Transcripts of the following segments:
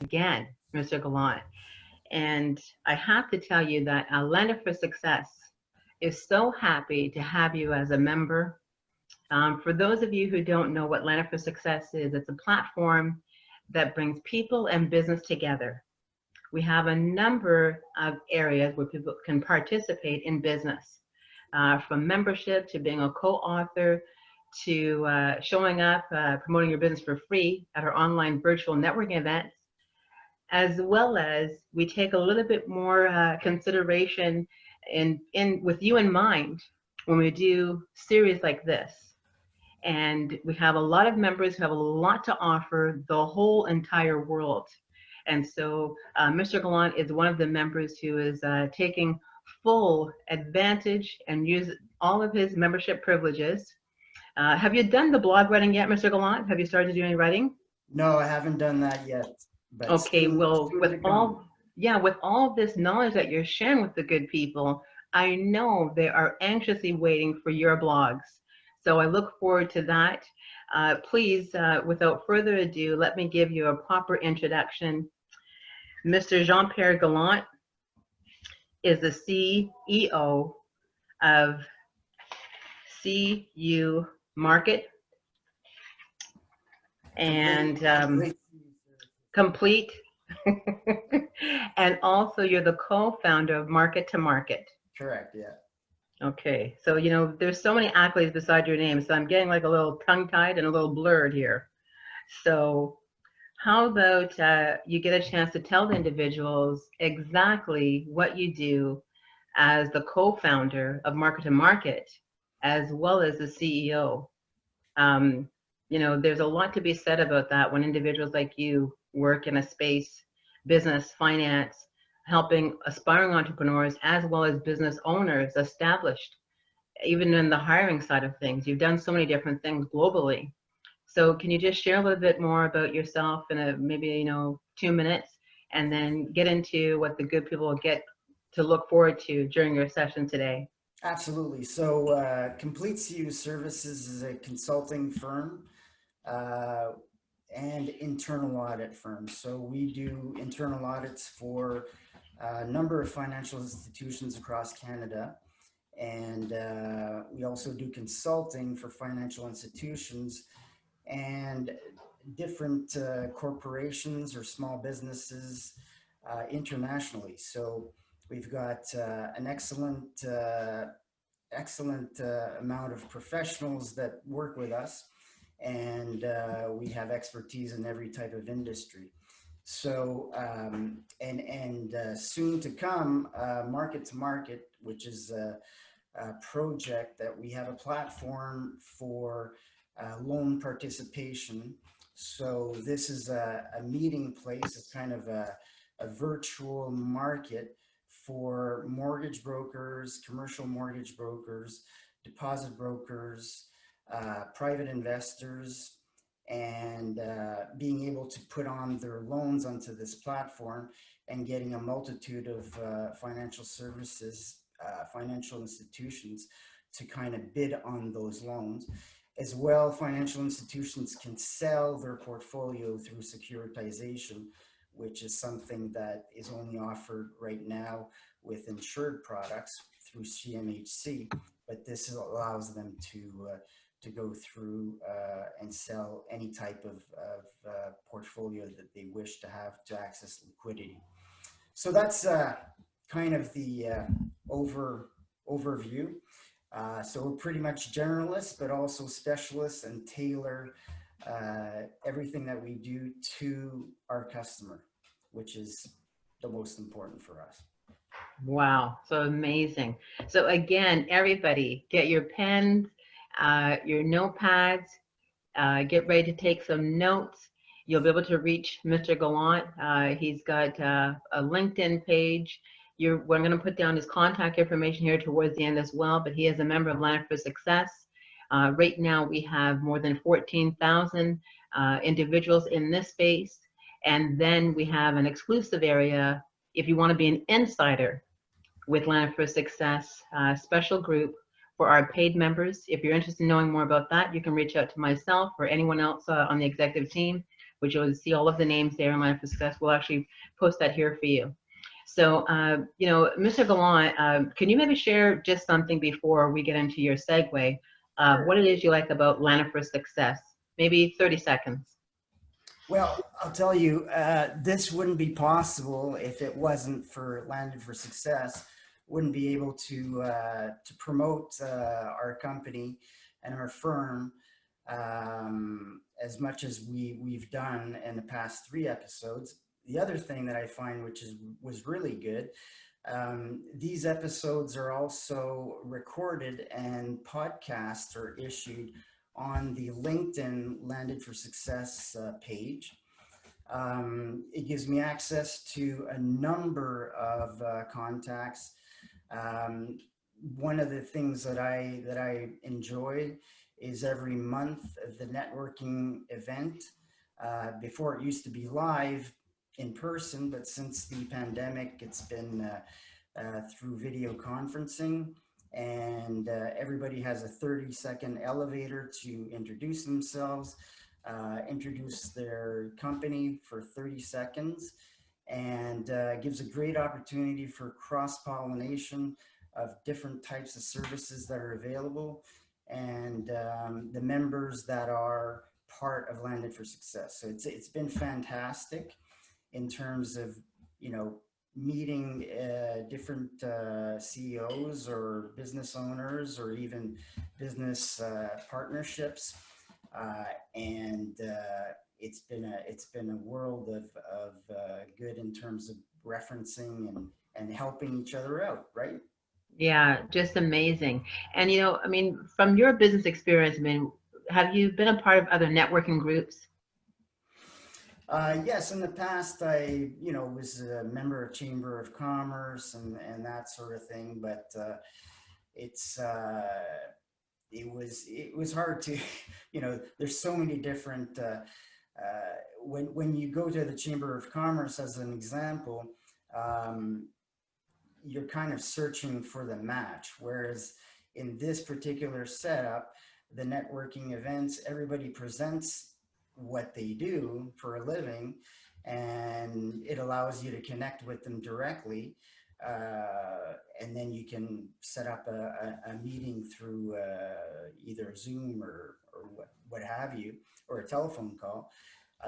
again, Mr. Gallant. And I have to tell you that Atlanta for Success is so happy to have you as a member. For those of you who don't know what Atlanta for Success is, it's a platform that brings people and business together. We have a number of areas where people can participate in business, from membership to being a co-author to showing up, promoting your business for free at our online virtual networking events, as well as we take a little bit more consideration in with you in mind when we do series like this. And we have a lot of members who have a lot to offer the whole entire world. And so Mr. Gallant is one of the members who is taking full advantage and use all of his membership privileges. Have you done the blog writing yet, Mr. Gallant? Have you started doing writing? No, I haven't done that yet. But Okay, well, soon with to come. all, yeah, with all this knowledge that you're sharing with the good people, I know they are anxiously waiting for your blogs. So I look forward to that. Please, without further ado, let me give you a proper introduction. Mr. Jean-Pierre Gallant is the CEO of CU Market and Complete. And also you're the co-founder of Market to Market. Correct, yeah. Okay, so you know, there's so many accolades beside your name, so I'm getting like a little tongue-tied and a little blurred here. So how about you get a chance to tell the individuals exactly what you do as the co-founder of Market to Market, as well as the CEO. You know, there's a lot to be said about that when individuals like you work in a space, business, finance, helping aspiring entrepreneurs as well as business owners established, even in the hiring side of things. You've done so many different things globally. So can you just share a little bit more about yourself in a maybe, you know, 2 minutes, and then get into what the good people will get to look forward to during your session today? Absolutely. So Complete CU Services is a consulting firm uh, and internal audit firm. So we do internal audits for a number of financial institutions across Canada. And we also do consulting for financial institutions and different corporations or small businesses internationally. So we've got an excellent amount of professionals that work with us, and we have expertise in every type of industry. So soon to come, Market to Market, which is a project that we have a platform for loan participation. So this is a meeting place. It's kind of a virtual market for mortgage brokers, commercial mortgage brokers, deposit brokers, private investors, and being able to put on their loans onto this platform and getting a multitude of financial services, financial institutions to kind of bid on those loans. As well, financial institutions can sell their portfolio through securitization, which is something that is only offered right now with insured products through CMHC, but this allows them to go through and sell any type of portfolio that they wish to have to access liquidity. So that's kind of the overview. So we're pretty much generalists, but also specialists, and tailor everything that we do to our customer, which is the most important for us. Wow, so amazing. So again, everybody get your pens, your notepads, get ready to take some notes. You'll be able to reach Mr. Gallant. He's got a LinkedIn page. We're going to put down his contact information here towards the end as well, but he is a member of Land for Success. Right now we have more than 14,000 individuals in this space. And then we have an exclusive area if you want to be an insider with Land for Success, special group for our paid members. If you're interested in knowing more about that, you can reach out to myself or anyone else on the executive team. which you'll see all of the names there in Line for Success. We'll actually post that here for you. So, Mr. Gallant, can you maybe share just something before we get into your segue? What it is you like about Lana for Success? Maybe 30 seconds. Well, I'll tell you, this wouldn't be possible if it wasn't for Landed for Success. Wouldn't be able to promote our company and our firm as much as we've done in the past 3 episodes. The other thing that I find was really good, these episodes are also recorded and podcasts are issued on the LinkedIn Landed for Success page. It gives me access to a number of contacts. One of the things that I enjoy is every month the networking event. Before it used to be live in person, but since the pandemic, it's been through video conferencing, and everybody has a 30-second elevator to introduce themselves, introduce their company for 30 seconds, and gives a great opportunity for cross-pollination of different types of services that are available, and the members that are part of Landed for Success. So it's been fantastic in terms of, meeting different CEOs or business owners or even business partnerships, and it's been a world of good in terms of referencing and helping each other out, right? Yeah, just amazing. And from your business experience, have you been a part of other networking groups? Yes, in the past, I was a member of Chamber of Commerce and that sort of thing, but it's it was hard to, there's so many different. When you go to the Chamber of Commerce, as an example, you're kind of searching for the match, whereas in this particular setup, the networking events, everybody presents what they do for a living, and it allows you to connect with them directly, and then you can set up a meeting through either Zoom or what have you, or a telephone call.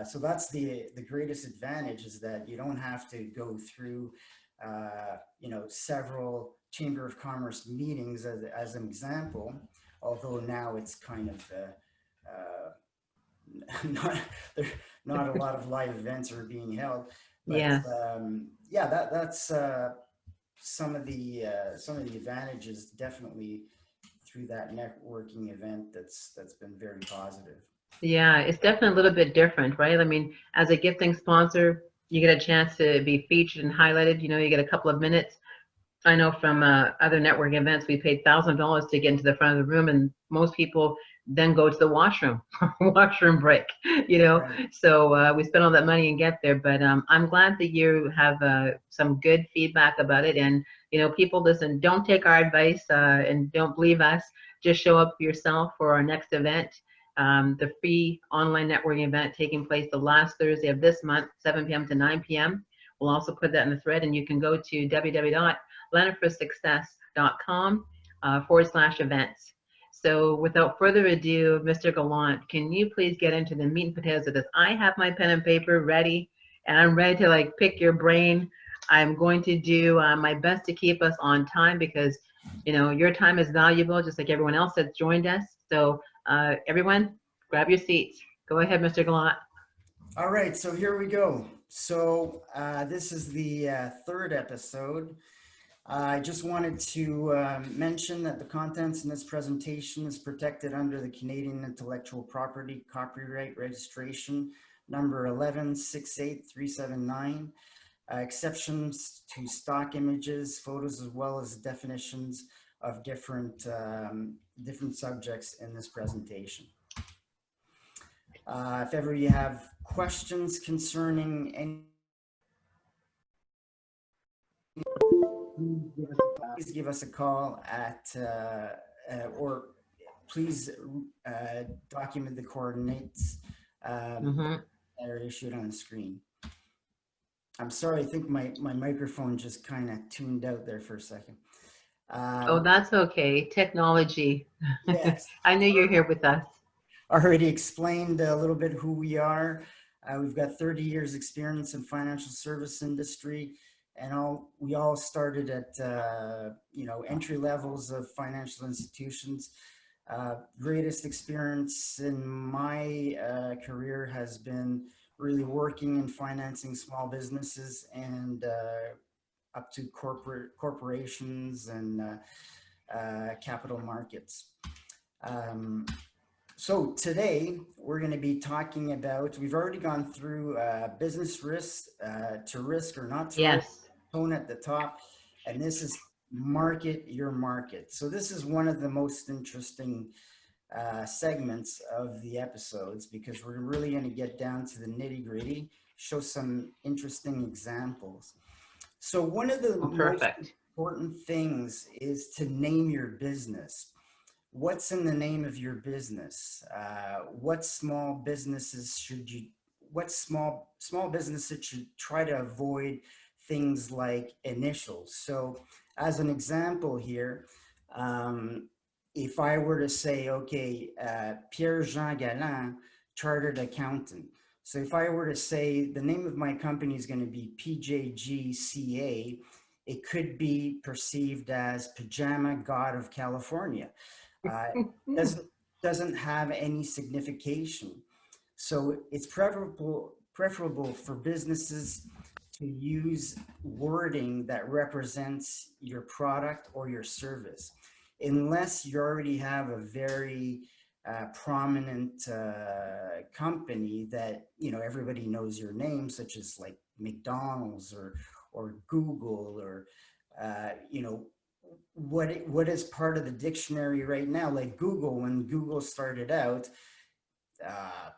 So that's the greatest advantage, is that you don't have to go through several Chamber of Commerce meetings as an example, although now it's kind of not there, not a lot of live events are being held, but Yes. yeah, that's some of the advantages, definitely, through that networking event. That's been very positive. Yeah, it's definitely a little bit different, right? I mean, as a gifting sponsor, you get a chance to be featured and highlighted. You get a couple of minutes. I know from other networking events, we paid $1,000 to get into the front of the room, and most people then go to the washroom, washroom break. Right. So we spend all that money and get there. But I'm glad that you have some good feedback about it. And people, listen, don't take our advice and don't believe us. Just show up for yourself for our next event. The free online networking event taking place the last Thursday of this month, 7 p.m. to 9 p.m. We'll also put that in the thread, and you can go to www.landedforsuccess.com/events. So without further ado, Mr. Gallant, can you please get into the meat and potatoes of this? I have my pen and paper ready, and I'm ready to pick your brain. I'm going to do my best to keep us on time, because your time is valuable, just like everyone else that's joined us. So everyone, grab your seats. Go ahead, Mr. Gallant. All right, so here we go. So this is the 3rd episode. I just wanted to mention that the contents in this presentation is protected under the Canadian Intellectual Property Copyright Registration number 1168379. Exceptions to stock images, photos, as well as definitions of different subjects in this presentation. If ever you have questions concerning any, please give us a call at, or please document the coordinates, Mm-hmm. that are issued on the screen. I'm sorry, I think my microphone just kind of tuned out there for a second. Oh, that's okay. Technology. Yes, I knew you're here with us. already explained a little bit who we are. We've got 30 years experience in financial service industry, and we all started at entry levels of financial institutions. Greatest experience in my career has been really working in financing small businesses and up to corporations and capital markets. So today we're going to be talking about, we've already gone through business risk, to risk or not to risk, Yes. tone at the top, and this is market your market. So this is one of the most interesting segments of the episodes because we're really going to get down to the nitty gritty, show some interesting examples. So one of the Oh, most perfect. important things is to name your business. What's in the name of your business? What small businesses should try to avoid things like initials? So as an example here, if I were to say, okay, Pierre Jean Gallant, chartered accountant. So if I were to say the name of my company is going to be PJGCA, it could be perceived as Pajama God of California. Uh, doesn't have any signification. So it's preferable for businesses to use wording that represents your product or your service, unless you already have a very prominent company that everybody knows your name, such as like McDonald's or Google or what is part of the dictionary right now, like Google. When Google started out, uh,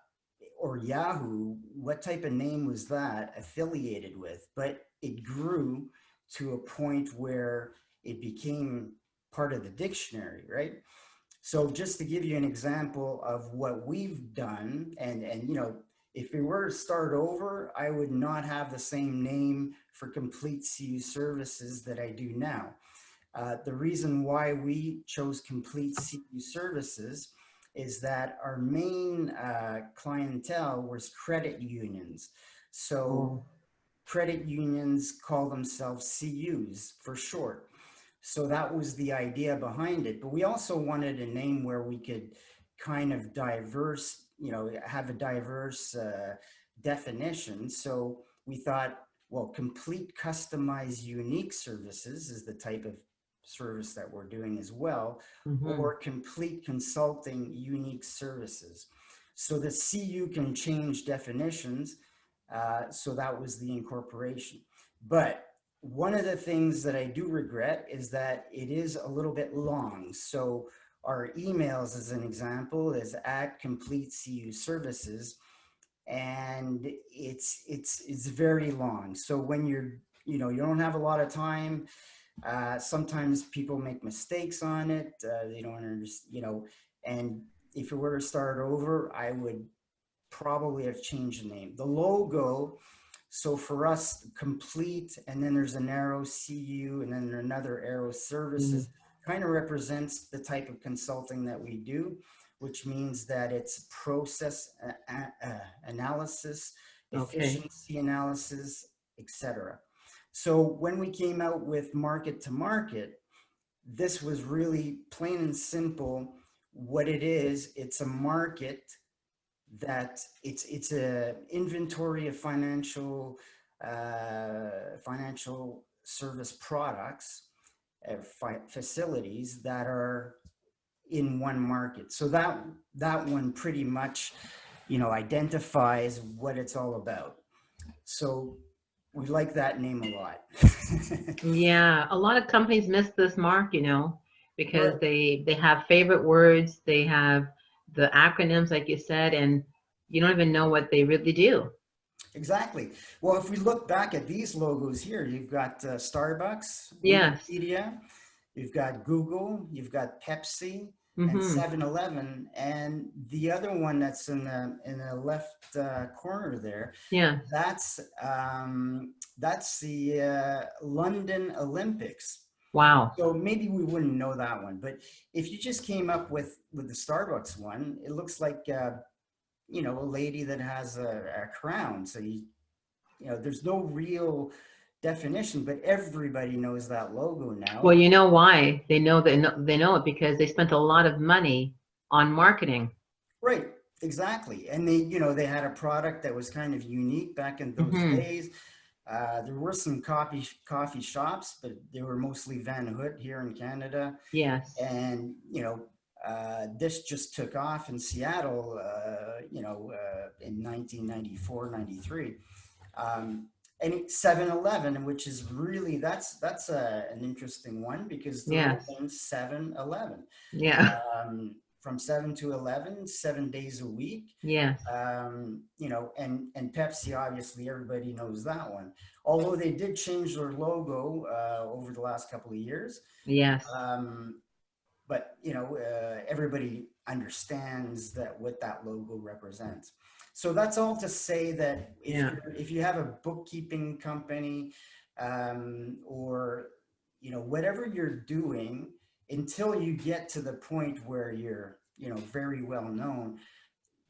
or Yahoo, what type of name was that affiliated with? But it grew to a point where it became part of the dictionary, right? So just to give you an example of what we've done, and if we were to start over, I would not have the same name for Complete CU Services that I do now. The reason why we chose Complete CU Services is that our main clientele was credit unions. So Oh, credit unions call themselves CUs for short. So that was the idea behind it. But we also wanted a name where we could kind of have a diverse definition. So we thought, well, complete, customized, unique services is the type of service that we're doing as well, mm-hmm. or complete consulting, unique services. So the CU can change definitions. So that was the incorporation. But one of the things that I do regret is that it is a little bit long. So our emails, as an example, is at Complete CU Services, and it's very long. So when you don't have a lot of time, sometimes people make mistakes on it. They don't understand, and if it were to start over, I would probably have changed the name. The logo, so for us, Complete, and then there's an arrow, CU, and then another arrow, Services, kind of represents the type of consulting that we do, which means that it's process analysis, Okay. efficiency analysis, etc. So when we came out with market to market, this was really plain and simple what it is. It's a market that it's a inventory of financial service products, facilities that are in one market. So that one pretty much identifies what it's all about. So we like that name a lot. Yeah, a lot of companies miss this mark, because Right. they have favorite words, they have the acronyms, like you said, and you don't even know what they really do. Exactly. Well, if we look back at these logos here, you've got Starbucks, Yes. Wikipedia, you've got Google, you've got Pepsi, and Mm-hmm. 7-Eleven, and the other one that's in the left corner there, Yeah. that's the London Olympics. Wow. So maybe we wouldn't know that one, but if you just came up with the Starbucks one, it looks like a lady that has a crown. So there's no real definition, but everybody knows that logo Well, now. you know why they know it because they spent a lot of money on marketing. Right, exactly. And they had a product that was kind of unique back in those Mm-hmm. days. There were some coffee shops, but they were mostly Van Hoot here in Canada. Yes. And this just took off in Seattle, in 1994, 93. And 7-Eleven, which is really that's an interesting one because they're Yes. open 7-Eleven, Yeah. from 7 to 11, 7 days a week. Yes. And Pepsi, obviously, everybody knows that one. Although they did change their logo over the last couple of years, Yes. but everybody understands that what that logo represents. So that's all to say that Yeah. if you have a bookkeeping company, or whatever you're doing, until you get to the point where you're very well known,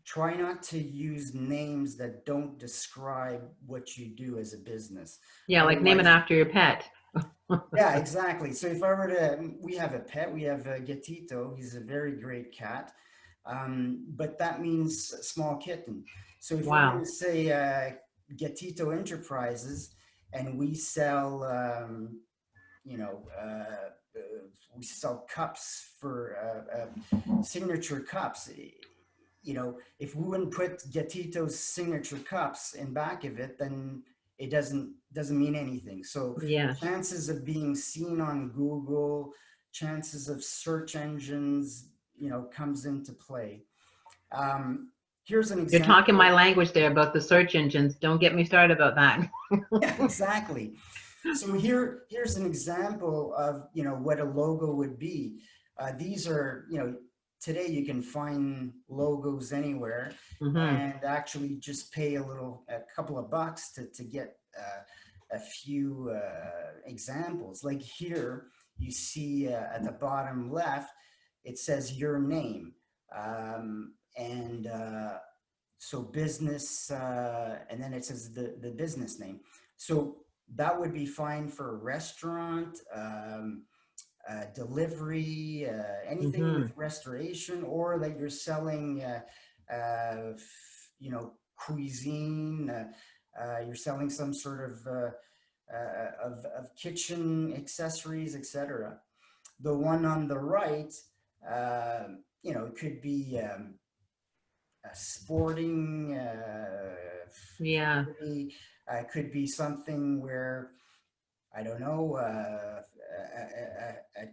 try not to use names that don't describe what you do as a business. Yeah, like name it Otherwise, after your pet. yeah, exactly. So if I were to, we have a pet, we have a Gatito. He's a very great cat, but that means small kitten. So if we're going Wow. to say Gatito Enterprises, and we sell, you know, we sell cups for signature cups. If we wouldn't put Gatito's signature cups in back of it, then it doesn't mean anything. So Yes. chances of being seen on Google, chances of search engines, comes into play. Um, Here's an You're talking example. my language there about the search engines. Don't get me started about that. Yeah, exactly. So here's an example of what a logo would be. These are today you can find logos anywhere, Mm-hmm. and actually just pay a couple of bucks to get a few examples. Like here, you see at the bottom left, it says your name, and so business, and then it says the business name. So that would be fine for a restaurant, delivery, anything Mm-hmm. with restoration, or that you're selling, cuisine. You're selling some sort of kitchen accessories, etc. The one on the right, it could be sporting. Yeah. Could be something where I don't know, a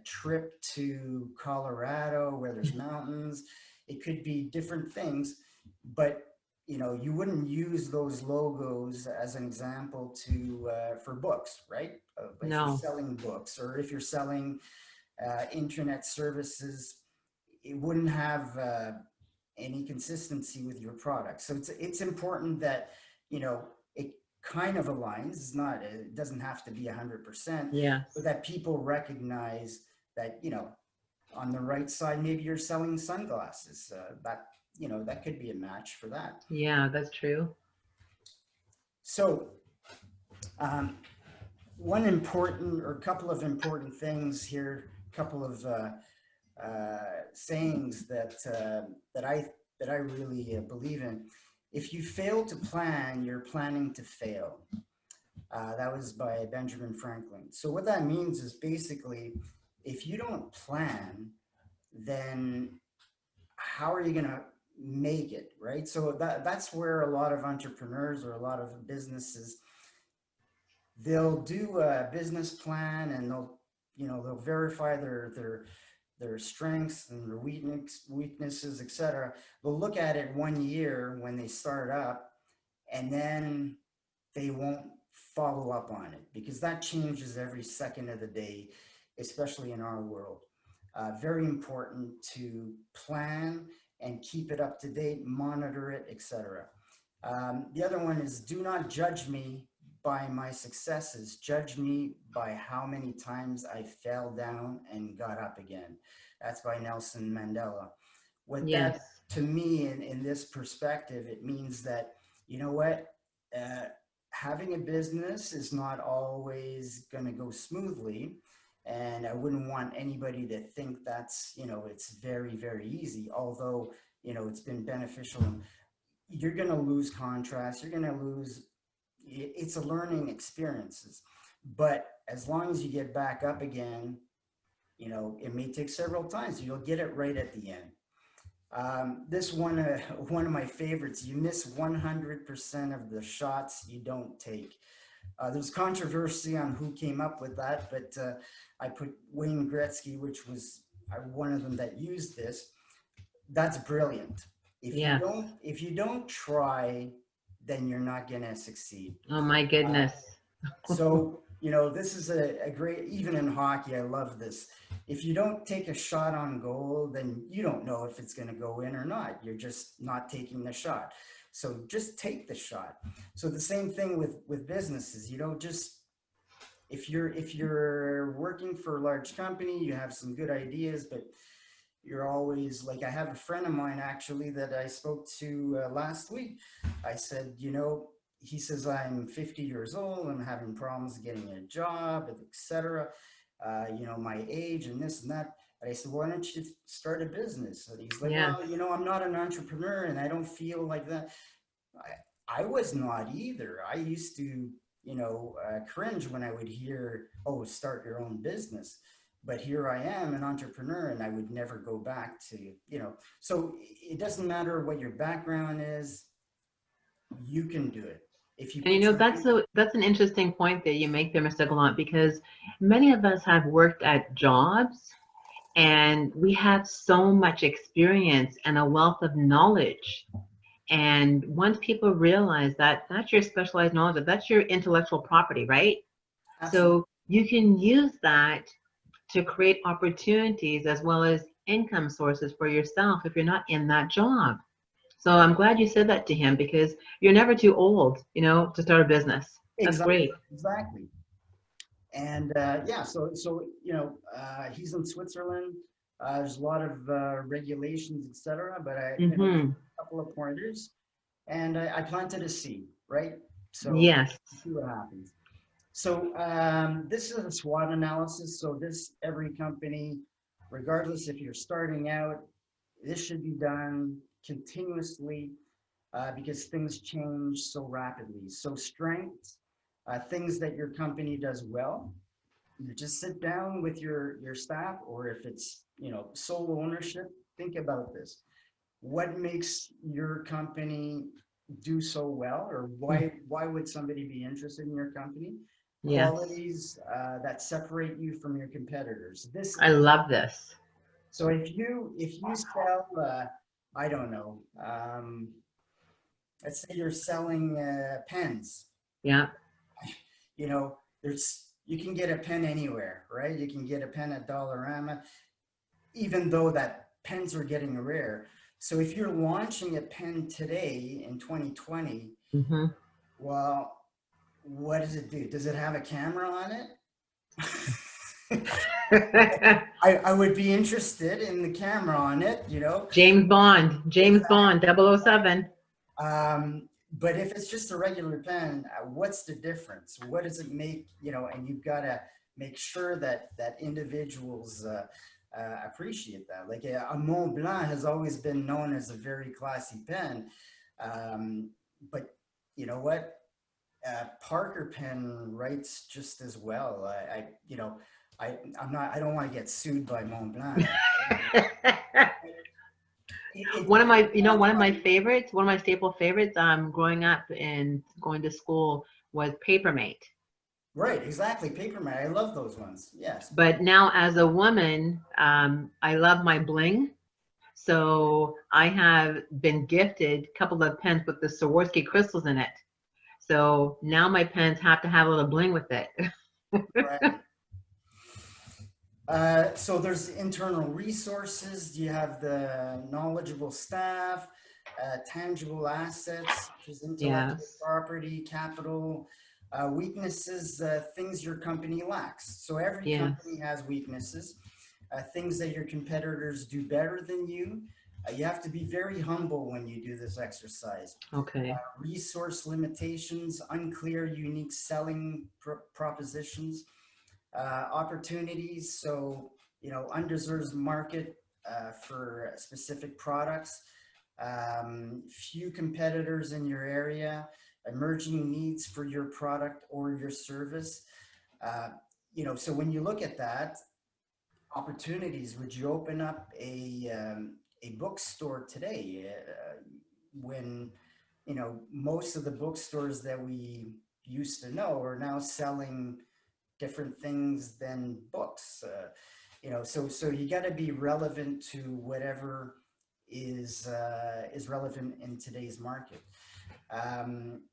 trip to Colorado where there's mountains. It could be different things, but you wouldn't use those logos as an example for books, right? If you're No. selling books, or if you're selling internet services, it wouldn't have any consistency with your product. So it's important that it kind of aligns. It doesn't have to be 100%, but Yes. that people recognize that on the right side, maybe you're selling sunglasses. That could be a match for that. Yeah, that's true. So um, one important or couple of important things here, couple of sayings that I really believe in. If you fail to plan, you're planning to fail. That was by Benjamin Franklin. So what that means is basically, if you don't plan, then how are you going to make it, right? So that's where a lot of entrepreneurs or a lot of businesses, they'll do a business plan, and they'll verify their strengths and their weaknesses, etc. They'll look at it 1 year when they start up, and then they won't follow up on it because that changes every second of the day, especially in our world. Very important to plan and keep it up to date, monitor it, etc. The other one is do not judge me by my successes. Judge me by how many times I fell down and got up again. That's by Nelson Mandela. What Yes. that, to me, in this perspective, it means that, you know what, having a business is not always going to go smoothly. And I wouldn't want anybody to think that's, it's very, very easy, although, it's been beneficial. You're going to lose contracts. You're going to lose, it's a learning experiences. But as long as you get back up again, it may take several times. You'll get it right at the end. This one of my favorites, you miss 100% of the shots you don't take. There's controversy on who came up with that, but I put Wayne Gretzky, which was one of them that used this. That's brilliant. Yes. If you don't try, then you're not going to succeed. Oh my goodness. So, this is a great, even in hockey, I love this. If you don't take a shot on goal, then you don't know if it's going to go in or not. You're just not taking the shot. So just take the shot. So the same thing with businesses. You don't just, if you're working for a large company, you have some good ideas, but you're always like, I have a friend of mine actually that I spoke to last week. I said, he says, I'm 50 years old. I'm having problems getting a job, etc. My age and this and that. And I said, why don't you start a business? And he's like, Yes. well, I'm not an entrepreneur and I don't feel like that. I was not either. I used to, cringe when I would hear, oh, start your own business. But here I am, an entrepreneur, and I would never go back to, so it doesn't matter what your background is, you can do it. If you And that's an interesting point that you make there, Mr. Gallant, because many of us have worked at jobs and we have so much experience and a wealth of knowledge. And once people realize that that's your specialized knowledge, that's your intellectual property, right? Absolutely. So you can use that to create opportunities as well as income sources for yourself if you're not in that job. So I'm glad you said that to him because you're never too old, to start a business. That's great. Exactly. And he's in Switzerland. There's a lot of regulations, etc. But a couple of pointers, and I planted a seed, right? So yes, see what happens. So this is a SWOT analysis. So every company, regardless if you're starting out, this should be done continuously because things change so rapidly. So strengths, things that your company does well. You just sit down with your staff, or if it's sole ownership, think about this. What makes your company do so well, or why would somebody be interested in your company? Yes. Qualities that separate you from your competitors. I love this. So if you sell, I don't know, let's say you're selling pens. Yeah. You can get a pen anywhere, right? You can get a pen at Dollarama, even though that pens are getting rare. So if you're launching a pen today in 2020, well, what does it do? Does it have a camera on it? I would be interested in the camera on it, James Bond, Bond, 007. But if it's just a regular pen, what's the difference? What does it make, and you've got to make sure that individuals appreciate that. Like a Mont Blanc has always been known as a very classy pen. But you know what? Parker pen writes just as well. I don't want to get sued by Mont Blanc. One of my favorites, one of my staple favorites, growing up and going to school was Papermate. Right, exactly. Papermate. I love those ones. Yes. But now as a woman, I love my bling. So I have been gifted a couple of pens with the Swarovski crystals in it. So now my pens have to have a little bling with it. Right. So there's internal resources. You have the knowledgeable staff, tangible assets, which is intellectual Yes. property, capital, weaknesses, things your company lacks. So every Yes. company has weaknesses, things that your competitors do better than you. You have to be very humble when you do this exercise. Okay. Resource limitations, unclear, unique selling propositions, opportunities. So, undeserved market for specific products, few competitors in your area, emerging needs for your product or your service. Uh, so when you look at that, opportunities, would you open up a bookstore today when, most of the bookstores that we used to know are now selling different things than books. So you got to be relevant to whatever is relevant in today's market. Um,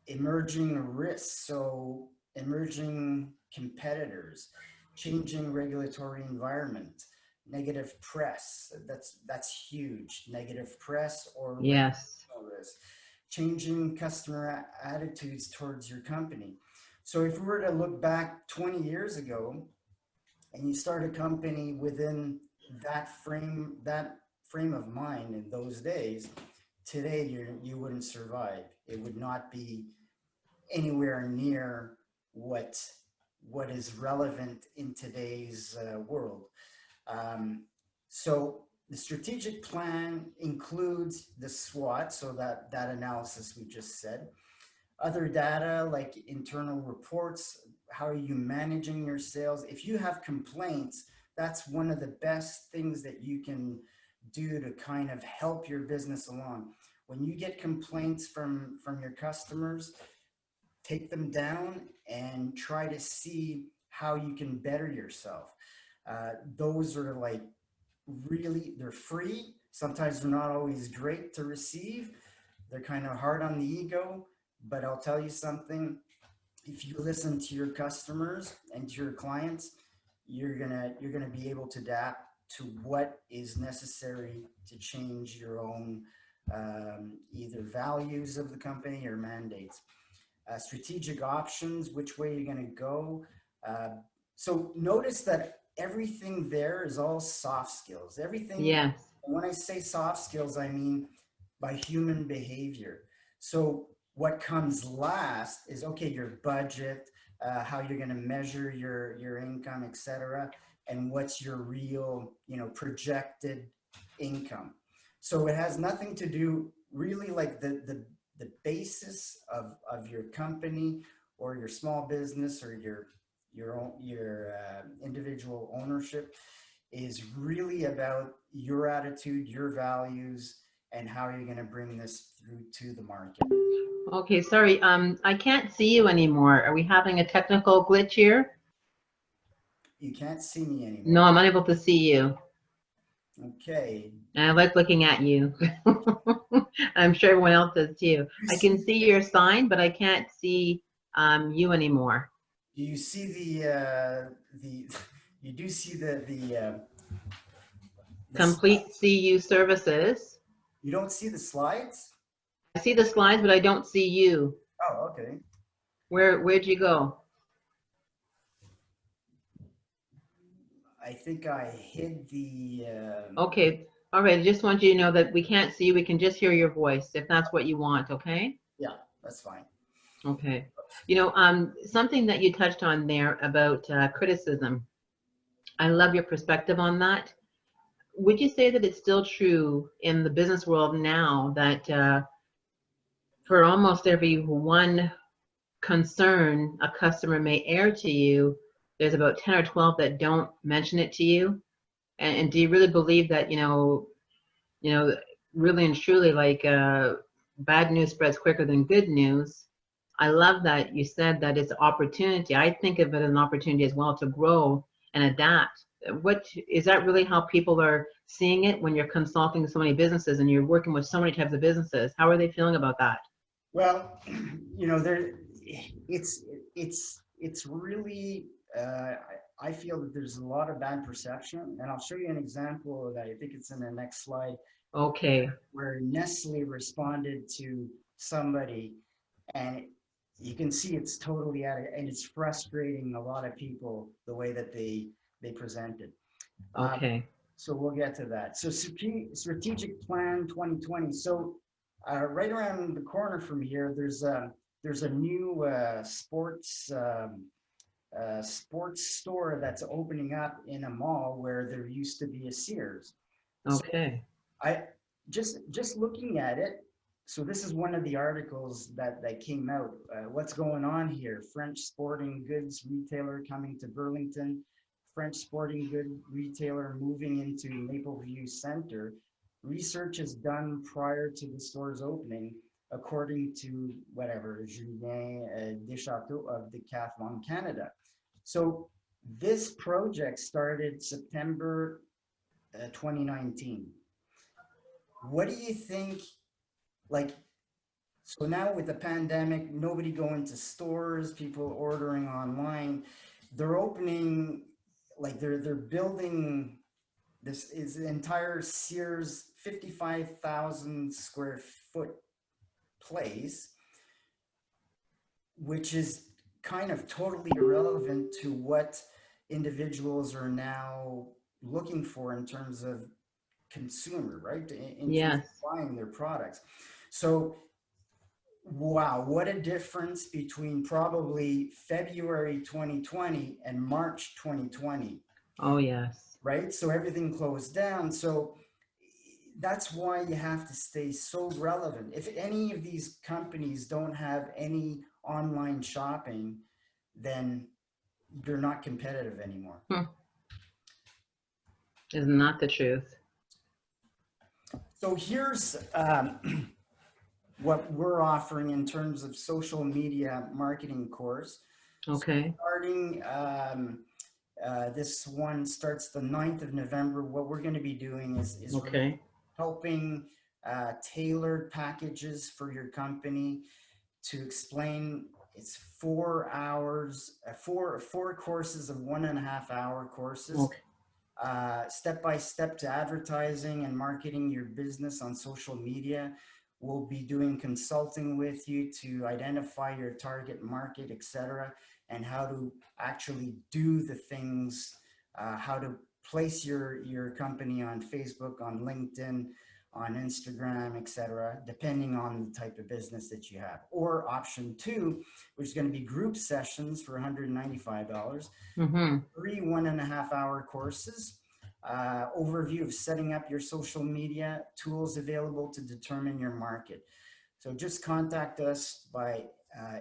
Emerging risks, so emerging competitors, changing regulatory environment, negative press. That's huge. Negative press or Yes. reputational risk, changing customer attitudes towards your company. So if we were to look back 20 years ago and you start a company within that frame of mind in those days, today you wouldn't survive. It would not be anywhere near what is relevant in today's world. Um, so the strategic plan includes the SWOT, so that analysis we just said. Other data like internal reports, how are you managing your sales? If you have complaints, that's one of the best things that you can do to kind of help your business along. When you get complaints from your customers, take them down and try to see how you can better yourself. Those are like they're free. Sometimes they're not always great to receive. They're kind of hard on the ego, but I'll tell you something. If you listen to your customers and to your clients, you're gonna be able to adapt to what is necessary to change your own either values of the company or mandates. Strategic options, which way you're going to go. Uh, so notice that everything there is all soft skills. Everything, Yes. when I say soft skills, I mean by human behavior. So what comes last is, okay, your budget, how you're going to measure your income, etc., and what's your real, projected income. So it has nothing to do really like the basis of your company or your small business or your individual ownership is really about your attitude, your values, and how you're going to bring this through to the market. Okay, sorry. I can't see you anymore. Are we having a technical glitch here? You can't see me No, anymore. I'm unable to see you. Okay. And I like looking at you. I'm sure everyone else does too. You I can see, see your sign, but I can't see you anymore. do you see the you do see the Complete slides? CU services. You don't see the slides? I see the slides, but I don't see you. Oh, okay. Where'd you go? I think I hid the Okay. All right. I just want you to know that we can't see you. We can just hear your voice if that's what you want. Okay. yeah, that's fine. Okay. Something that you touched on there about criticism. I love your perspective on that. Would you say that it's still true in the business world now that for almost every one concern a customer may air to you, there's about 10 or 12 that don't mention it to you? And do you really believe that, really and truly, like bad news spreads quicker than good news? I love that you said that it's opportunity. I think of it as an opportunity as well to grow and adapt. What is that really how people are seeing it when you're consulting so many businesses and you're working with so many types of businesses? How are they feeling about that? Well, there it's really I feel that there's a lot of bad perception, and I'll show you an example of that. I think it's in the next slide, Okay. where Nestle responded to somebody, and you can see it's totally at it, and it's frustrating a lot of people the way that they presented. Okay. So we'll get to that. So strategic plan 2020. So right around the corner from here, there's a new sports store that's opening up in a mall where there used to be a Sears. So Okay. I just looking at it. So this is one of the articles that came out. What's going on here? French sporting goods retailer coming to Burlington. French sporting good retailer moving into Mapleview Center. Research is done prior to the store's opening, according to whatever, Julien Deschâteaux of Decathlon Canada. So this project started September 2019. What do you think, like, so now with the pandemic, nobody going to stores, people ordering online, they're opening, like they're building, this is the entire Sears 55,000 square foot place, which is kind of totally irrelevant to what individuals are now looking for in terms of consumer, right? In terms of Yes. buying their products. So, wow, what a difference between probably February 2020 and March 2020, Oh, yes. right? So everything closed down. So that's why you have to stay so relevant. If any of these companies don't have any online shopping, then you're not competitive anymore. Is not the truth. So here's what we're offering in terms of social media marketing course. Okay. So starting, this one starts the 9th of November. What we're going to be doing is Okay. helping tailored packages for your company to explain. It's 4 hours, four courses of 1.5 hour courses. Okay. Step by step to advertising and marketing your business on social media. We'll be doing consulting with you to identify your target market, etc., and how to actually do the things, how to place your company on Facebook, on LinkedIn, on Instagram, etc., depending on the type of business that you have. Or option 2, which is going to be group sessions for $195, 3 1.5 hour courses, overview of setting up your social media, tools available to determine your market. So just contact us by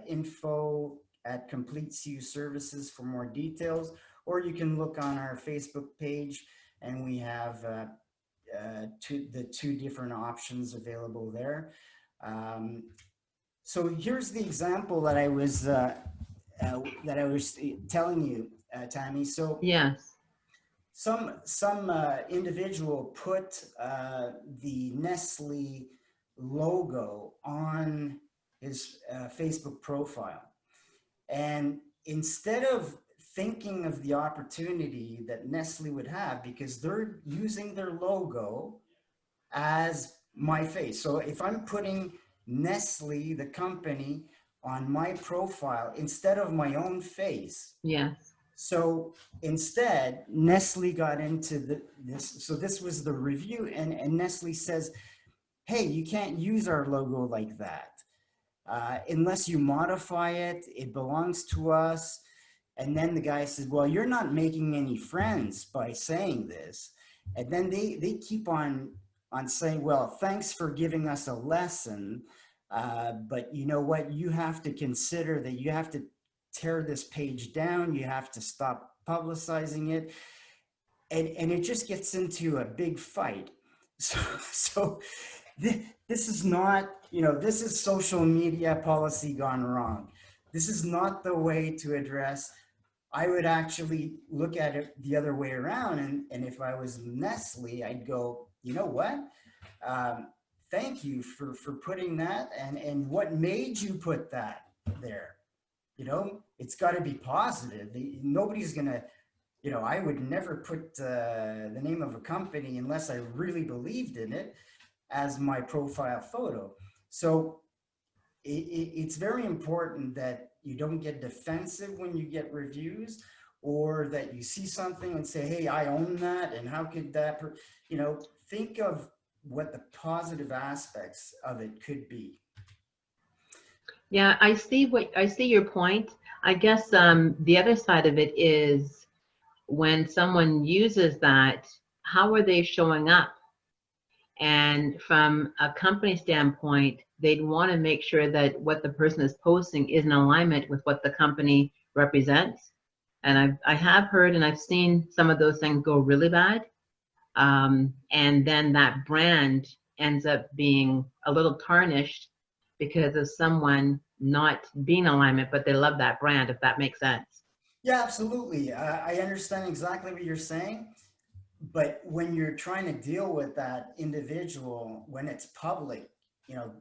info@Complete CU Services for more details, or you can look on our Facebook page, and we have the two different options available there. So here's the example that I was telling you, Tammy. So Yes. some individual put the Nestle logo on his Facebook profile, and instead of thinking of the opportunity that Nestle would have, because they're using their logo as my face. So if I'm putting Nestle, the company, on my profile instead of my own face. Yes. So instead, Nestle got into this. So this was the review, and Nestle says, hey, you can't use our logo like that. Unless you modify it, it belongs to us. And then the guy says, well, you're not making any friends by saying this. And then they keep on saying, well, thanks for giving us a lesson. But you know what? You have to consider that you have to tear this page down. You have to stop publicizing it. And it just gets into a big fight. So this is not, this is social media policy gone wrong. This is not the way to address. I would actually look at it the other way around. And if I was Nestle, I'd go, you know what? Thank you for putting that. And what made you put that there? It's got to be positive. Nobody's going to you know, I would never put the name of a company unless I really believed in it as my profile photo. So it's very important that you don't get defensive when you get reviews, or that you see something and say, hey, I own that, and how could that, you know, think of what the positive aspects of it could be. Yeah, I see your point. I guess the other side of it is when someone uses that, how are they showing up? And from a company standpoint, they'd want to make sure that what the person is posting is in alignment with what the company represents. And I have heard and I've seen some of those things go really bad. And then that brand ends up being a little tarnished because of someone not being in alignment, but they love that brand, if that makes sense. Yeah, absolutely. I understand exactly what you're saying. But when you're trying to deal with that individual, when it's public, you know,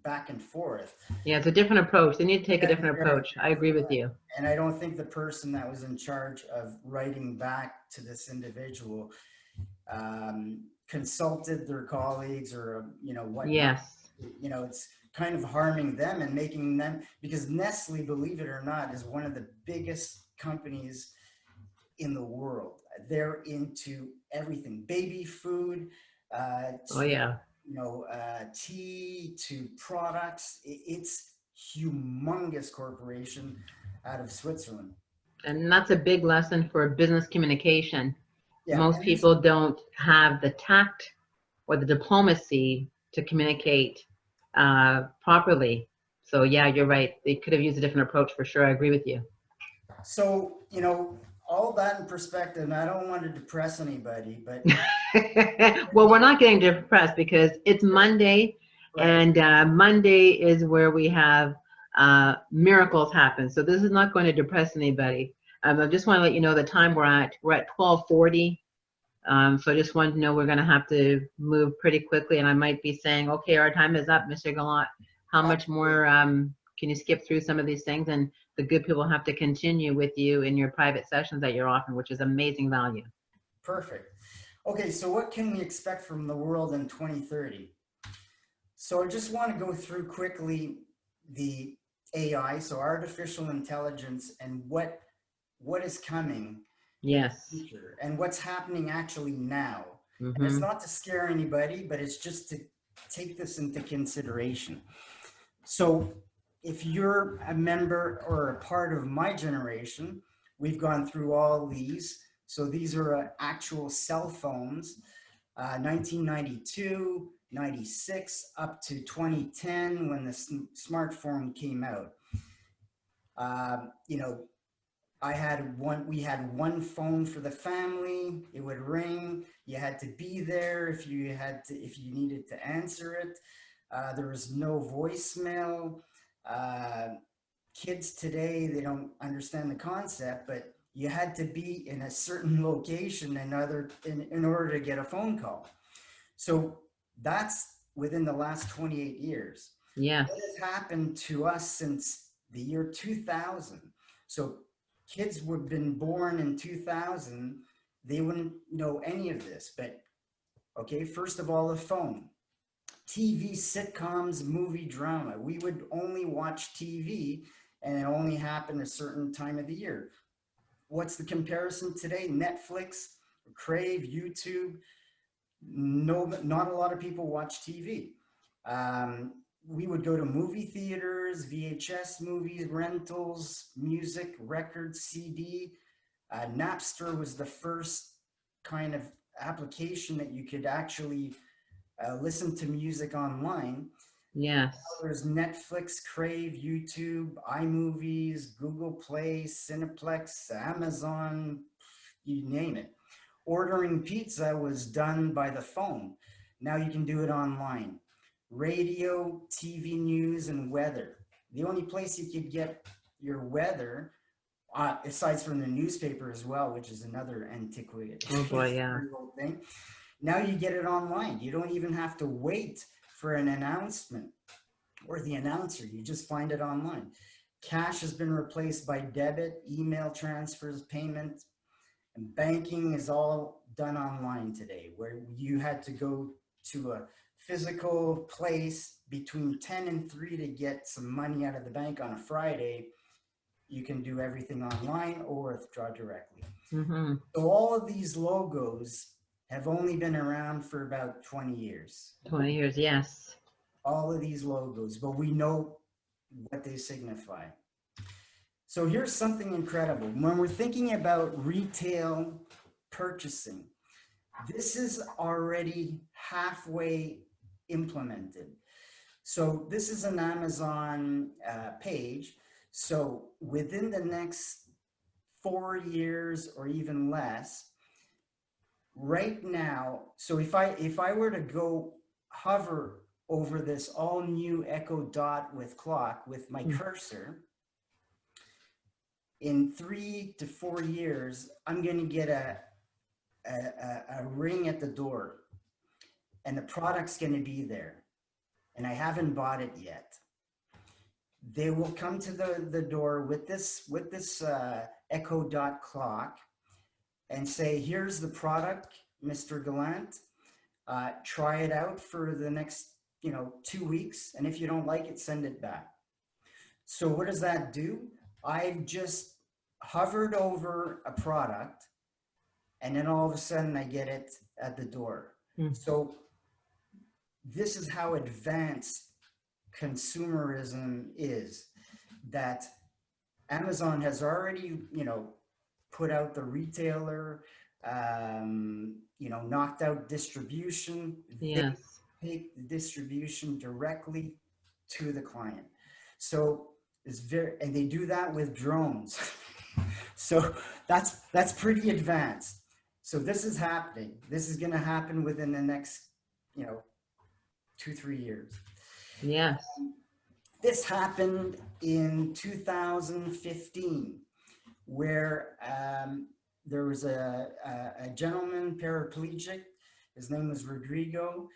back and forth, Yeah, it's a different approach. They need to you take a got to be different very approach. I agree careful. with you. And I don't think the person that was in charge of writing back to this individual consulted their colleagues, or, you know, whatnot. Yes. You know, it's kind of harming them and making them, because Nestle, believe it or not, is one of the biggest companies in the world. They're into everything, baby food, Oh, to, yeah. you know, tea, to products. It's humongous corporation out of Switzerland. And that's a big lesson for business communication. Yeah, Most and there's, people don't have the tact or the diplomacy to communicate properly. So, yeah, you're right. They could have used a different approach for sure. I agree with you. so, you know, all that in perspective, and I don't want to depress anybody, but Well, we're not getting depressed because it's Monday, right. and Monday is where we have miracles happen. So this is not going to depress anybody. I just want to let you know the time we're at. We're at 12:40. So I just wanted to know we're going to have to move pretty quickly, and I might be saying, okay, our time is up, Mr. Gallant. How much Absolutely. more can you skip through some of these things? And the good people have to continue with you in your private sessions that you're offering, which is amazing value. Perfect. Okay, so what can we expect from the world in 2030? So I just want to go through quickly the AI, so artificial intelligence, and what is coming in the Yes. future, and what's happening actually now. And it's Mm-hmm. not to scare anybody, but it's just to take this into consideration. So if you're a member or a part of my generation, we've gone through all these. So these are actual cell phones, 1992, 96, up to 2010 when the smartphone came out. You know, we had one phone for the family. It would ring. You had to be there if you needed to answer it. There was no voicemail. Uh, Kids today, they don't understand the concept, but you had to be in a certain location in order to get a phone call. So that's within the last 28 years. Yes. What has happened to us since the year 2000? So kids who have been born in 2000, they wouldn't know any of this. But okay, first of all, the phone, TV, sitcoms, movie, drama. We would only watch TV, and it only happened a certain time of the year. What's the comparison today? Netflix, Crave, YouTube. No, not a lot of people watch TV. We would go to movie theaters, VHS movies, rentals, music, records, CD. Napster was the first kind of application that you could actually listen to music online. Yes. There's Netflix, Crave, YouTube, iMovies, Google Play, Cineplex, Amazon, you name it. Ordering pizza was done by the phone. Now you can do it online. Radio, TV news, and weather. The only place you could get your weather, aside from the newspaper as well, which is another antiquated Oh boy, yeah. thing. Now you get it online. You don't even have to wait for an announcement or the announcer. You just find it online. Cash has been replaced by debit, email transfers, payment, And banking is all done online today, where you had to go to a physical place between 10 and 3 to get some money out of the bank on a Friday. You can do everything online or withdraw directly. Mm-hmm. So all of these logos have only been around for about 20 years. 20 years, yes. All of these logos, but we know what they signify. So here's something incredible. When we're thinking about retail purchasing, this is already halfway implemented. So this is an Amazon page. So within the next 4 years or even less, right now, so if I were to go hover over this all new Echo Dot with clock with my cursor, in 3 to 4 years, I'm going to get a ring at the door, and the product's going to be there, and I haven't bought it yet. They will come to the door with this Echo Dot clock and say, here's the product, Mr. Gallant. Try it out for the next 2 weeks, and if you don't like it, send it back. So what does that do? I've just hovered over a product, and then all of a sudden I get it at the door. So this is how advanced consumerism is, that Amazon has already, put out the retailer, knocked out distribution. Yes. They take the distribution directly to the client. So and they do that with drones. So that's pretty advanced. So this is happening. This is going to happen within the next, 2-3 years. Yes. This happened in 2015, where there was a gentleman, paraplegic. His name was Rodrigo.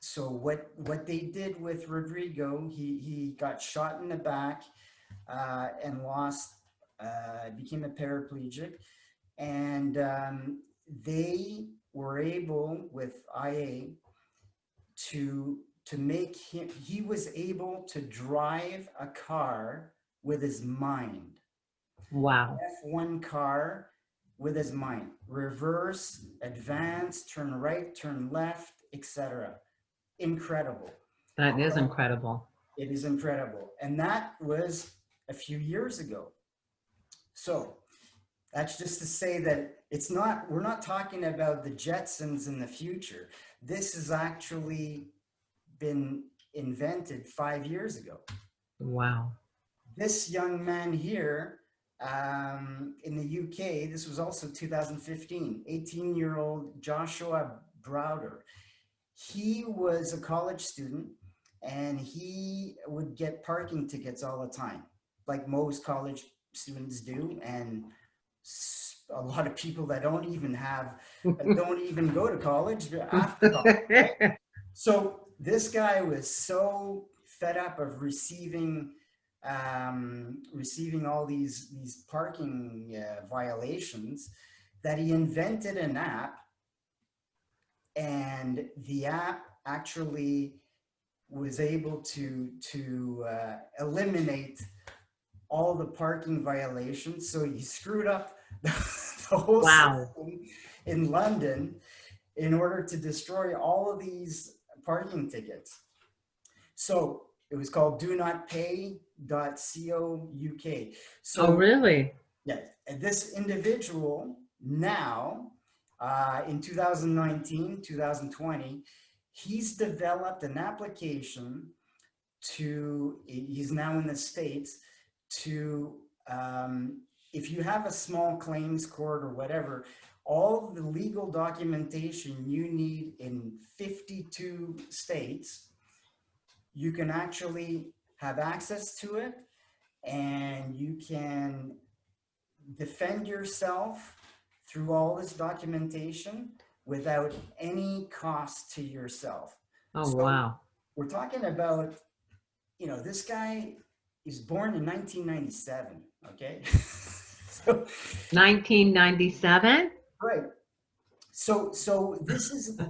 So what they did with Rodrigo, he got shot in the back and became a paraplegic. And they were able, with IA, to make him, he was able to drive a car with his mind. Wow. F1 car with his mind. Reverse, advance, turn right, turn left, etc. Incredible. That is incredible. It is incredible. And that was a few years ago. So that's just to say that we're not talking about the Jetsons in the future. This has actually been invented 5 years ago. Wow. This young man here in the UK, this was also 2015, 18-year-old Joshua Browder. He was a college student, and he would get parking tickets all the time, like most college students do, and a lot of people that don't even go to college after college. Right? So this guy was so fed up of receiving all these parking violations that he invented an app, and the app actually was able to eliminate all the parking violations. So he screwed up the whole system in London in order to destroy all of these parking tickets. So it was called donotpay.co.uk. So, oh, really? Yeah. And this individual now, in 2019, 2020, he's developed an application he's now in the States, to, if you have a small claims court or whatever, all the legal documentation you need in 52 states, you can actually have access to it, and you can defend yourself through all this documentation without any cost to yourself. Oh, so wow. We're talking about, this guy is born in 1997, okay? So, 1997? right. So this is,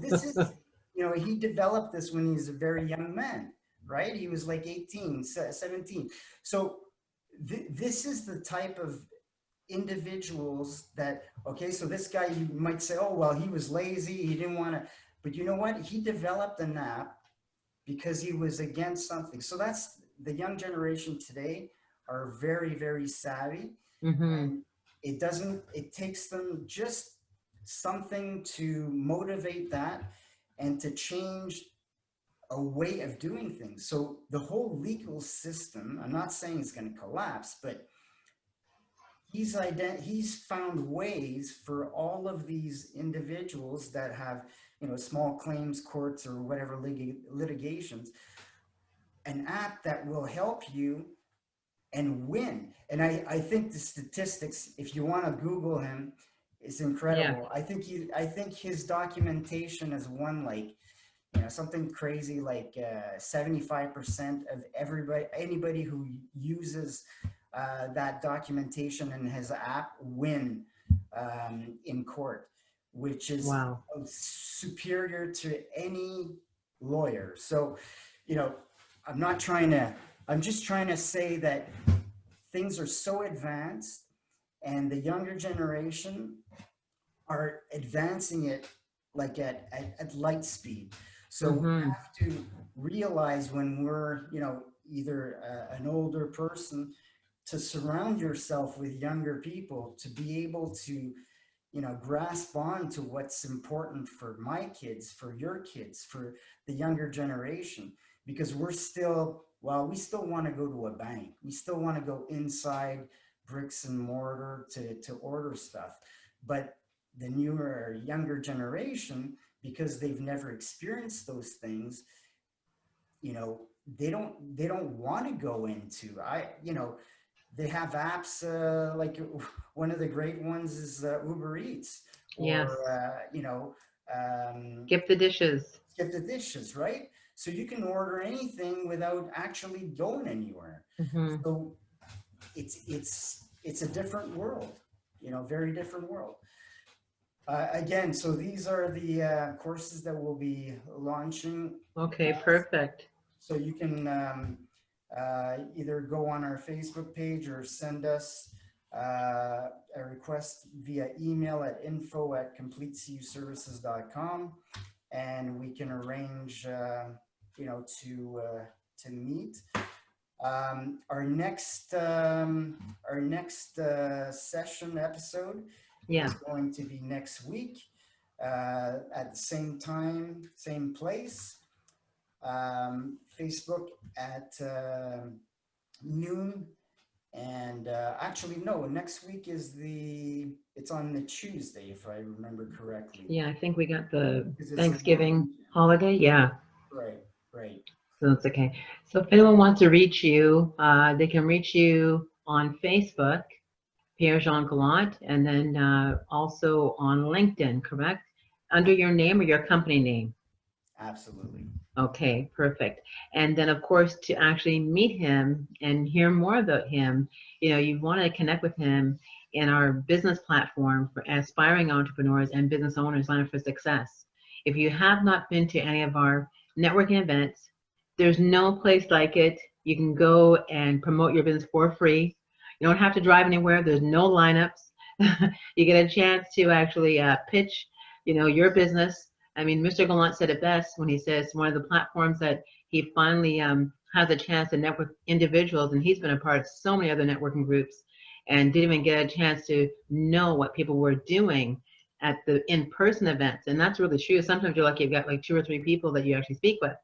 he developed this when he was a very young man, right? He was like 18, 17. So this is the type of individuals that, okay, so this guy, you might say, oh, well, he was lazy, he didn't want to, but you know what? He developed an app because he was against something. So that's the young generation today are very, very savvy. Mm-hmm. And it takes them just something to motivate that and to change a way of doing things. So the whole legal system, I'm not saying it's going to collapse, but he's found ways for all of these individuals that have, small claims courts or whatever litigations, an app that will help you and win. And I think the statistics, if you want to Google him, is Yeah. incredible. I think his documentation has won like, something crazy like 75% of anybody who uses that documentation in his app win in court, which is Wow. superior to any lawyer. So, you know, I'm not trying to, I'm just trying to say that things are so advanced and the younger generation are advancing it like at light speed. So we Mm-hmm. have to realize when we're, either an older person, to surround yourself with younger people, to be able to, grasp on to what's important for my kids, for your kids, for the younger generation, because we still want to go to a bank. We still want to go inside bricks and mortar to order stuff. But the newer, younger generation, because they've never experienced those things, they don't want to go into, they have apps like one of the great ones is Uber Eats, Yes. or Skip the dishes. Skip the dishes, right? So you can order anything without actually going anywhere. Mm-hmm. So it's a different world, very different world. Again, so these are the courses that we'll be launching. Okay, perfect. So you can either go on our Facebook page or send us a request via email at info@completecuservices.com, and we can arrange, to meet. Our next session episode is going to be next week at the same time, same place. Facebook at noon, and actually no, next week it's on the Tuesday, if I remember correctly. Yeah, I think we got the Thanksgiving holiday. Yeah. Right. So that's okay. So if anyone wants to reach you, they can reach you on Facebook, Pierre Jean Gallant, and then also on LinkedIn, correct? Under your name or your company name? Absolutely. Okay, perfect. And then, of course, to actually meet him and hear more about him, you want to connect with him in our business platform for aspiring entrepreneurs and business owners lined up for success. If you have not been to any of our networking events, there's no place like it. You can go and promote your business for free. You don't have to drive anywhere. There's no lineups. You get a chance to actually pitch, your business. I mean, Mr. Gallant said it best when he says one of the platforms that he finally has a chance to network with individuals, and he's been a part of so many other networking groups and didn't even get a chance to know what people were doing at the in-person events. And that's really true. Sometimes you're lucky you've got like 2 or 3 people that you actually speak with.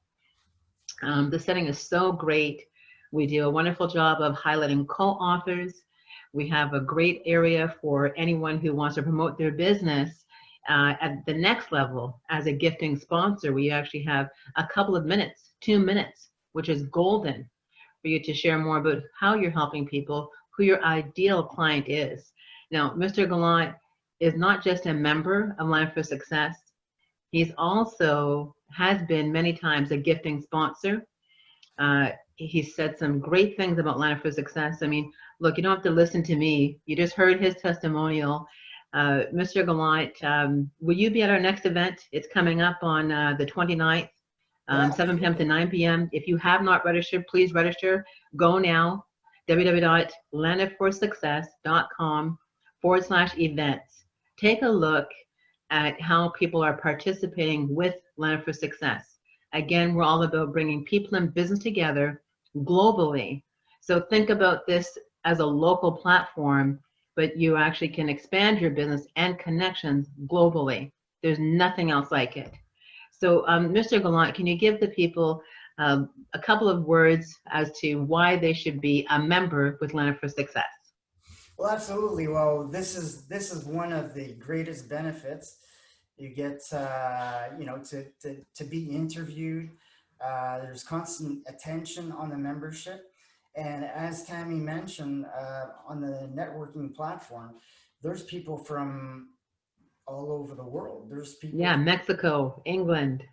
The setting is so great. We do a wonderful job of highlighting co-authors. We have a great area for anyone who wants to promote their business at the next level as a gifting sponsor. We actually have a couple of minutes, 2 minutes, which is golden for you to share more about how you're helping people, who your ideal client is. Now, Mr. Gallant is not just a member of Line for Success. He's also has been many times a gifting sponsor. He said some great things about Line for Success. I mean, Look, you don't have to listen to me. You just heard his testimonial. Mr. Gallant, will you be at our next event? It's coming up on the 29th, Yeah, 7 p.m. to absolutely. 9 p.m. If you have not registered, please register. Go now, www.landedforsuccess.com/events. Take a look at how people are participating with Landed for Success. Again, we're all about bringing people and business together globally. So think about this as a local platform, but you actually can expand your business and connections globally. There's nothing else like it. So, Mr. Gallant, can you give the people a couple of words as to why they should be a member with Landed for Success? Well, absolutely. Well, this is one of the greatest benefits. You get, to be interviewed. There's constant attention on the membership. And as Tammy mentioned, on the networking platform, there's people from all over the world. There's people. Yeah, Mexico, England.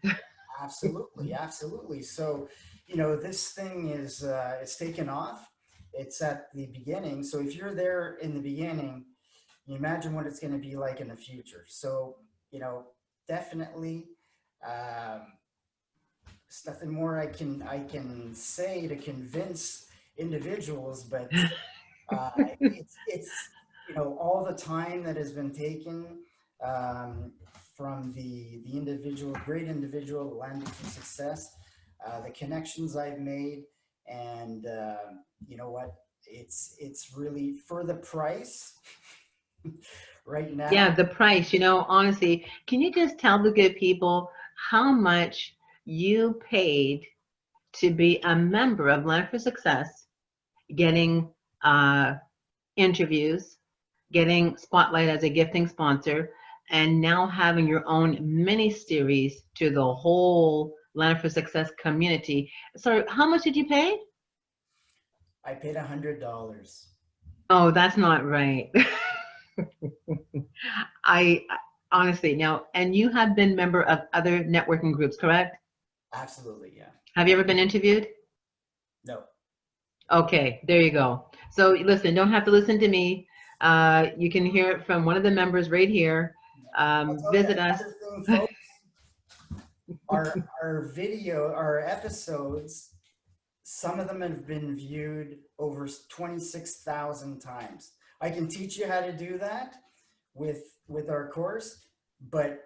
Absolutely, absolutely. So, this thing is it's taken off. It's at the beginning. So if you're there in the beginning, you imagine what it's going to be like in the future. So, definitely, um, there's nothing more I can say to convince individuals, but it's all the time that has been taken, um, from the individual, great individual landing for success, the connections I've made, and you know what, it's really for the price right Yeah, now. the price, honestly, can you just tell the good people how much you paid to be a member of Learn for Success, getting interviews, getting Spotlight as a gifting sponsor, and now having your own mini series to the whole Learn for Success community? So, how much did you pay? I paid $100. Oh, that's not right. I honestly now, and you have been member of other networking groups, correct? Absolutely, yeah. Have you ever been interviewed? No. Okay, there you go. So listen, don't have to listen to me. You can hear it from one of the members right here. I'll tell you Visit us. another thing, folks. Our episodes, some of them have been viewed over 26,000 times. I can teach you how to do that with our course, but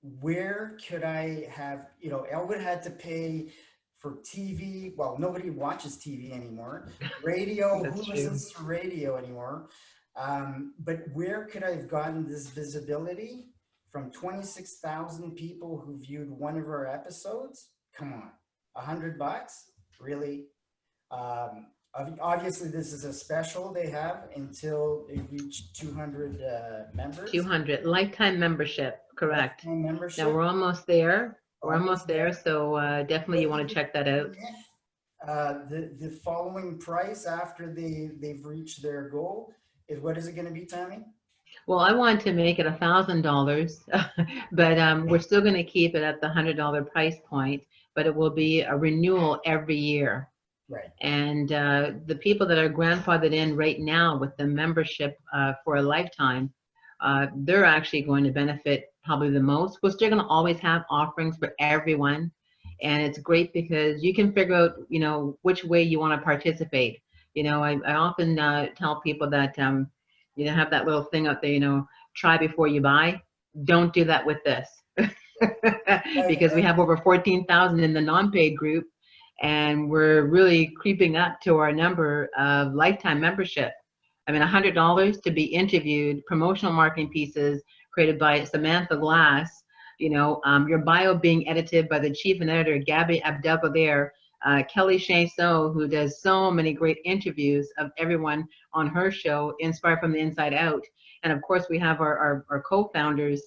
where could I have, I would have had to pay for TV. Well, nobody watches TV anymore. Radio, who That's true. listens to radio anymore? But where could I have gotten this visibility from 26,000 people who viewed one of our episodes? Come on, $100? Really? Obviously, this is a special they have until they reach 200 members. 200 lifetime membership, correct. Lifetime Now membership, we're almost there. We're almost almost there. there. So definitely you But want to even check that out. if the following price after they've reached their goal is, what is it going to be, Tammy? Well, I want to make it $1,000, but we're still going to keep it at the $100 price point, but it will be a renewal every year. Right. And the people that are grandfathered in right now with the membership for a lifetime, they're actually going to benefit probably the most. We're still going to always have offerings for everyone. And it's great because you can figure out, which way you want to participate. I often tell people that, have that little thing out there, try before you buy. Don't do that with this. Because we have over 14,000 in the non-paid group, and we're really creeping up to our number of lifetime membership. I mean, $100 to be interviewed, promotional marketing pieces created by Samantha Glass, your bio being edited by the chief and editor, Gabby Abdel-Gader, Kelly Shane-So, who does so many great interviews of everyone on her show, Inspired from the Inside Out. And of course, we have our co-founders,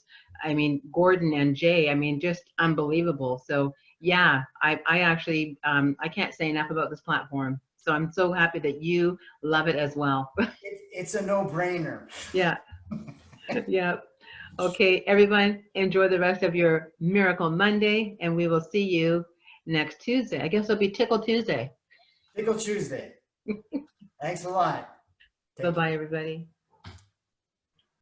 Gordon and Jay, just unbelievable. So yeah, I actually, I can't say enough about this platform. So I'm so happy that you love it as well. It's a no-brainer. Yeah, yeah. Okay, everyone, enjoy the rest of your Miracle Monday, and we will see you next Tuesday. I guess it'll be Tickle Tuesday. Tickle Tuesday. Thanks a lot. Thank you. Bye-bye, everybody.